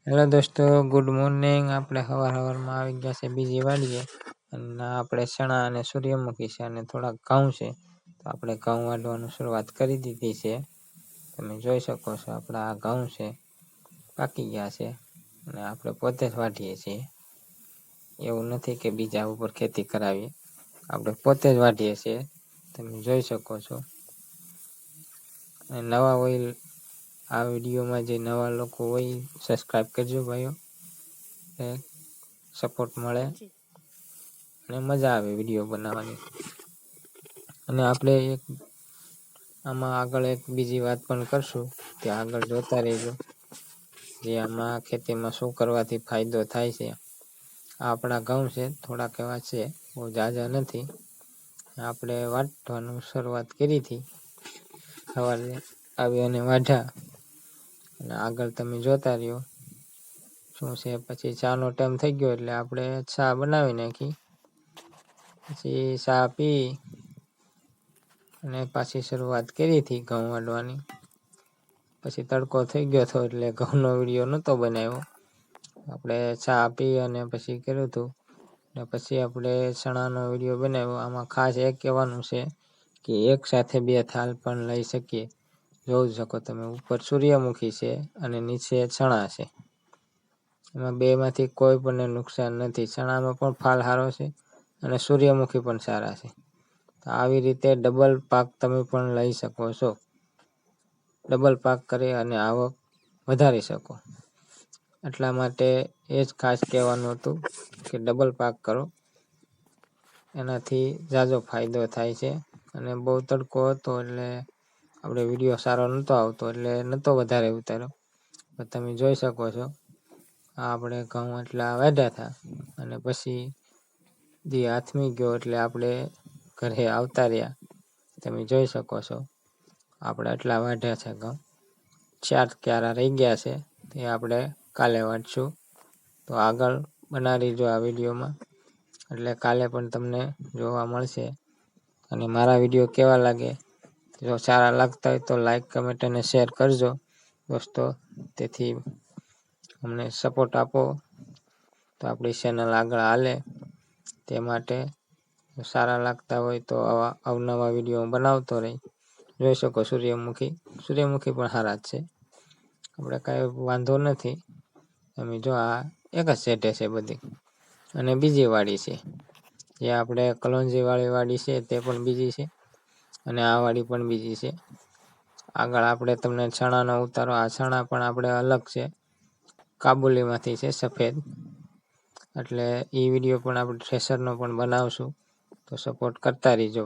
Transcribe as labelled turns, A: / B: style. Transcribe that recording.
A: Hello દોસ્તો, good morning. આપણે સવારમાં આવી ગયા છે બીજી વાડીએ, અને આપણે ચણા અને સૂર્યમુખી છે અને થોડાક ઘઉં છે. તો આપણે ઘઉં વાઢવાનું શરૂઆત કરી દીધી છે. તમે જોઈ શકો છો આપણા આ ઘઉં છે, પાકી ગયા છે અને આપણે પોતે જ વાઢીએ છીએ. એવું નથી કે બીજા ઉપર ખેતી કરાવીએ, આપણે પોતે જ વાઢીએ છીએ. તમે જોઈ શકો છો. અને નવા હોય આ વિડીયોમાં, જે નવા લોકો હોય સબસ્ક્રાઈબ કરજો ભાઈઓ, સપોર્ટ મળે અને મજા આવે વિડીયો બનાવવાની. અને આપણે આમાં આગળ એક બીજી વાત પણ કરશું, કે આગળ જોતા રહેજો. જે આમાં ખેતીમાં શું કરવાથી ફાયદો થાય છે. આપણા ઘઉં છે, થોડાક એવા છે, બહુ ઝાઝા નથી. આપણે વાઢવાનું શરૂઆત કરી હતી, સવારે આવી અને વાઢ્યા. અને આગળ તમે જોતા રહ્યો શું છે. પછી ચા નો ટાઈમ થઈ ગયો એટલે આપણે ચા બનાવી નાખી. પછી ચા પી અને પાછી શરૂઆત કરી હતી ઘઉં વાઢવાની. પછી તડકો થઈ ગયો હતો એટલે ઘઉંનો વિડીયો નહોતો બનાવ્યો. આપણે ચા પી અને પછી કર્યું હતું. ને પછી આપણે ચણાનો વિડીયો બનાવ્યો. આમાં ખાસ એ કહેવાનું છે કે એક સાથે બે થાલ પણ લઈ શકીએ. જોઈ શકો તમે, ઉપર સૂર્યમુખી છે અને નીચે ચણા છે. એમાં બેમાંથી કોઈ પણ નુકસાન નથી. ચણામાં પણ ફાલ સારો છે અને સૂર્યમુખી પણ સારા છે. તો આવી રીતે ડબલ પાક તમે પણ લઈ શકો છો. ડબલ પાક કરી અને આવક વધારી શકો. એટલા માટે એ જ ખાસ કહેવાનું હતું કે ડબલ પાક કરો, એનાથી ઝાઝો ફાયદો થાય છે. અને બહુ તડકો હતો એટલે આપણે વિડીયો સારો નહોતો આવતો, એટલે નહોતો વધારે ઉતાર્યો. તમે જોઈ શકો છો, આપણે ઘઉં એટલા વાઢ્યા હતા અને પછી દી હાથમી ગયો એટલે આપણે ઘરે આવતા રહ્યા. તમે જોઈ શકો છો, આપણે એટલા વાઢ્યા છે ઘઉં. 4 ક્યારા રહી ગયા છે, તે આપણે કાલે વાઢશું. તો આગળ બનાવી જો આ વિડીયોમાં, એટલે કાલે પણ તમને જોવા મળશે. અને મારા વિડીયો કેવા લાગે, જો સારા લાગતા હોય તો લાઈક, કમેન્ટ અને શેર કરજો દોસ્તો. તેથી અમને સપોર્ટ આપો તો આપણી ચેનલ આગળ હાલે. તે માટે સારા લાગતા હોય તો આવા અવનવા વિડીયો બનાવતો રહી. જોઈ શકો સૂર્યમુખી પણ સારા જ છે. આપણે કાંઈ વાંધો નથી. તમે જો આ એક જ સેટે છે બધી. અને બીજી વાડી છે, જે આપણે કલોંજી વાળી છે, તે પણ બીજી છે. અને આ વાડી પણ બીજી છે. આગળ આપણે તમને ચણાનો ઉતારો, આ ચણા પણ આપણે અલગ છે, કાબુલીમાંથી છે, સફેદ. એટલે એ વિડીયો પણ આપણે થ્રેસરનો પણ બનાવશું, તો સપોર્ટ કરતા રહીજો.